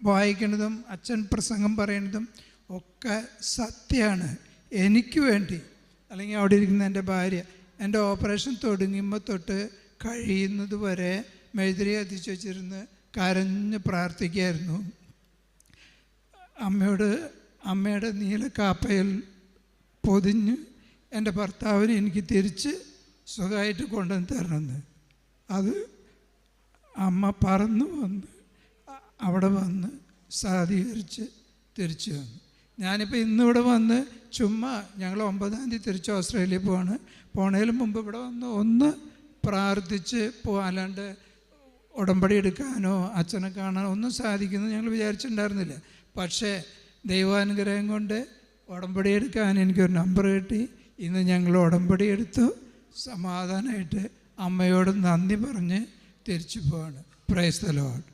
വായിക്കുന്നതും അച്ഛൻ പ്രസംഗം പറയുന്നതും ഒക്കെ സത്യമാണ്. എനിക്ക് വേണ്ടി, അല്ലെങ്കിൽ അവിടെ ഇരിക്കുന്ന എൻ്റെ ഭാര്യ, എൻ്റെ ഓപ്പറേഷൻ തുടങ്ങുമ്പോൾ തൊട്ട് കഴിയുന്നത് വരെ മെഴുതിരി കത്തിച്ച് വെച്ചിരുന്ന് കരഞ്ഞ് പ്രാർത്ഥിക്കുകയായിരുന്നു. അമ്മയുടെ നീലക്കാപ്പയിൽ പൊതിഞ്ഞ് എൻ്റെ ഭർത്താവിനെ എനിക്ക് തിരിച്ച് സുഖമായിട്ട് കൊണ്ടുവന്ന് തരണമെന്ന്. അത് അമ്മ പറന്നു വന്ന് അവിടെ വന്ന് സാധീകരിച്ച് തിരിച്ചു വന്നു. ഞാനിപ്പോൾ ഇന്നിവിടെ വന്ന് ചുമ്മാ ഞങ്ങൾ 9-ാം തീയതി തിരിച്ച് ഓസ്ട്രേലിയ പോണതിന് മുമ്പ് ഇവിടെ വന്ന് ഒന്ന് പ്രാർത്ഥിച്ച് അല്ലാണ്ട് ഉടമ്പടി എടുക്കാനോ അച്ഛനെ കാണാനോ ഒന്നും സാധിക്കുമെന്ന് ഞങ്ങൾ വിചാരിച്ചിട്ടുണ്ടായിരുന്നില്ല. പക്ഷേ ദൈവാനുഗ്രഹം കൊണ്ട് ഉടമ്പടി എടുക്കാൻ എനിക്കൊരു നമ്പർ കിട്ടി. ഇന്ന് ഞങ്ങൾ ഉടമ്പടി എടുത്തു സമാധാനമായിട്ട് അമ്മയോട് നന്ദി പറഞ്ഞ് തിരിച്ചു പോവാണ്. Praise the Lord.